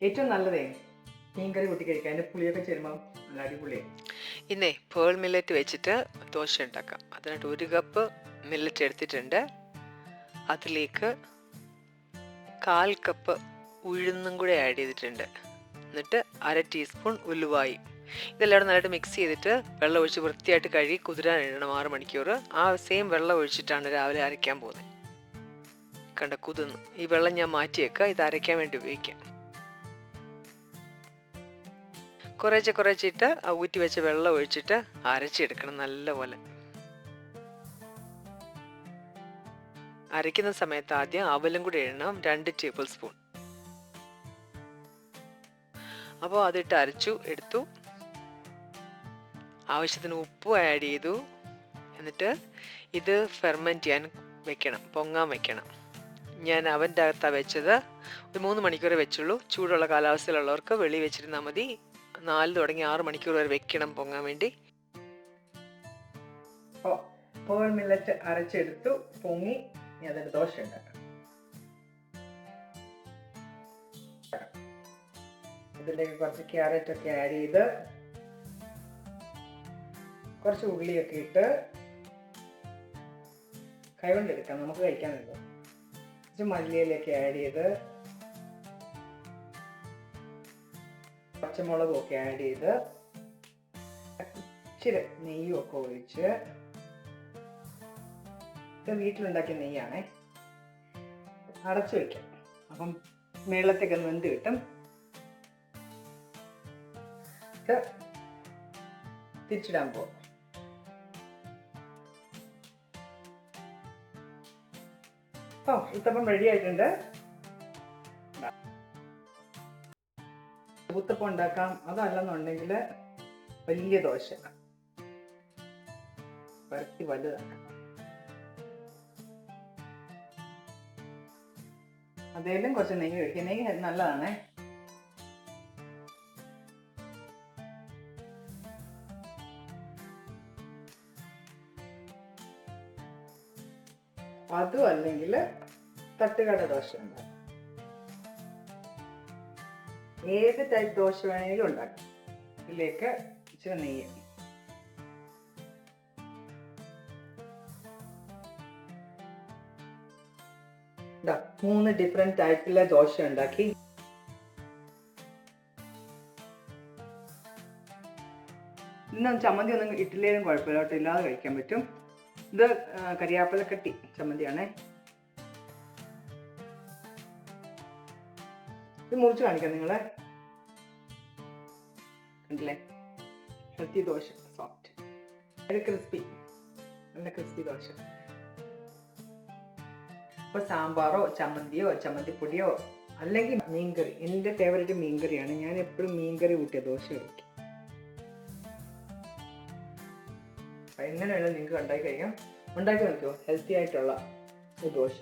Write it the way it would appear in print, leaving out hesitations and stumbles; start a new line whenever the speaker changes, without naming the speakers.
ഏറ്റവും നല്ലതേ മീൻകറി കൂട്ടി കഴിക്കാൻ. അതിൻ്റെ പുളിയൊക്കെ ചേരുമ്പോൾ നല്ല അടിപൊളിയാണ്.
ഇന്നേ പേൾ മില്ലറ്റ് വെച്ചിട്ട് ദോശ ഉണ്ടാക്കാം. അതിനായിട്ട് 1 കപ്പ് മില്ലറ്റ് എടുത്തിട്ടുണ്ട്. അതിലേക്ക് 1/4 കപ്പ് ഉഴുന്നും കൂടെ ആഡ് ചെയ്തിട്ടുണ്ട്. എന്നിട്ട് 1/2 ടീസ്പൂൺ ഉലുവായി. ഇതെല്ലാം നല്ലതായിട്ട് മിക്സ് ചെയ്തിട്ട് വെള്ളം ഒഴിച്ച് വൃത്തിയായിട്ട് കഴുകി കുതിരാൻ ഇടണം 6 മണിക്കൂർ. ആ സെയിം വെള്ളം ഒഴിച്ചിട്ടാണ് രാവിലെ അരയ്ക്കാൻ പോകുന്നത്. കണ്ട കുതിർന്നു. ഈ വെള്ളം ഞാൻ മാറ്റിയേക്കാം, ഇത് അരയ്ക്കാൻ വേണ്ടി ഉപയോഗിക്കാം. കുറേശ്ശെ ആ ഊറ്റി വെച്ച വെള്ളം ഒഴിച്ചിട്ട് അരച്ചെടുക്കണം നല്ലപോലെ. അരയ്ക്കുന്ന സമയത്ത് ആദ്യം അവലും കൂടി ഇടണം, 2 ടേബിൾ സ്പൂൺ. അപ്പോൾ അതിട്ട് അരച്ചു എടുത്തു. ആവശ്യത്തിന് ഉപ്പും ആഡ് ചെയ്തു. എന്നിട്ട് ഇത് ഫെർമെൻറ്റ് ചെയ്യാൻ വെക്കണം, പൊങ്ങാൻ വെക്കണം. ഞാൻ അവൻ്റെ അകത്താണ് വെച്ചത്. ഒരു 3 മണിക്കൂറേ വെച്ചുള്ളൂ. ചൂടുള്ള കാലാവസ്ഥയിലുള്ളവർക്ക് വെളി വെച്ചിരുന്നാൽ മതി. 4 തുടങ്ങി 6 മണിക്കൂർ വരെ വെക്കണം പൊങ്ങാൻ വേണ്ടി.
പേൾ മില്ലറ്റ് അരച്ചെടുത്തു, പൊങ്ങി. ഇനി അതിൻ്റെ ദോശ ഉണ്ടാക്കാം. ഇതിലേക്ക് കുറച്ച് ക്യാരറ്റൊക്കെ ആഡ് ചെയ്ത് കുറച്ച് ഉള്ളിയൊക്കെ ഇട്ട് കൈകൊണ്ടെടുക്കാം, നമുക്ക് കഴിക്കാനുള്ളൂ. കുറച്ച് മല്ലിയിലൊക്കെ ആഡ് ചെയ്ത് പച്ചമുളകും ഒക്കെ ആഡ് ചെയ്ത് ഇച്ചിരി നെയ്യും ഒക്കെ ഒഴിച്ച്, ഇത് വീട്ടിലുണ്ടാക്കിയ നെയ്യാണേ, അടച്ചു വയ്ക്കാം. അപ്പം മേളത്തേക്ക് ഒന്ന് വെന്ത് കിട്ടും. ഇത് തിരിച്ചിടാൻ പോകും. ഊത്തപ്പം റെഡി ആയിട്ടുണ്ട്. ഊത്തപ്പം ഉണ്ടാക്കാം. അതല്ലെന്നുണ്ടെങ്കിൽ വലിയ ദോശ പരത്തി വലുതാക്കാം. അതേലും കുറച്ച് നെയ്യ് ഒഴിക്കുക. നെയ്യ് നല്ലതാണേ. അതും അല്ലെങ്കിൽ തട്ടുകട ദോശ ഉണ്ടാക്കാം. ഏത് ടൈപ്പ് ദോശ വേണമെങ്കിലും ഉണ്ടാക്കാം. ഇതിലേക്ക് ഇച്ചിരി നെയ്യ്. ഇതാ 3 ഡിഫറെന്റ് ടൈപ്പിലെ ദോശ ഉണ്ടാക്കി. ഇന്ന് ചമ്മന്തി ഒന്നും ഇട്ടില്ലേലും കുഴപ്പമില്ല കേട്ടോ, ഇല്ലാതെ കഴിക്കാൻ പറ്റും. ഇത് കരിയാപ്പലക്കട്ടി ചമ്മന്തിയാണേ. ഇത് മുറിച്ച് കാണിക്കാം നിങ്ങളെ. കണ്ടില്ലേ, ഹെൽത്തി ദോശ, സോഫ്റ്റ്, നല്ല ക്രിസ്പി, നല്ല ക്രിസ്പി ദോശ. ഇപ്പോൾ സാമ്പാറോ ചമ്മന്തിയോ ചമ്മന്തിപ്പൊടിയോ അല്ലെങ്കിൽ മീൻകറി. എൻ്റെ ഫേവറേറ്റ് മീൻകറിയാണ്. ഞാൻ എപ്പോഴും മീൻകറി കൂട്ടിയ ദോശ കഴിക്കും. എങ്ങനെയാണ് നിങ്ങൾക്ക് ഉണ്ടാക്കി കഴിക്കാം. ഉണ്ടാക്കി നോക്കിയോ, ഹെൽത്തി ആയിട്ടുള്ള ദോശ.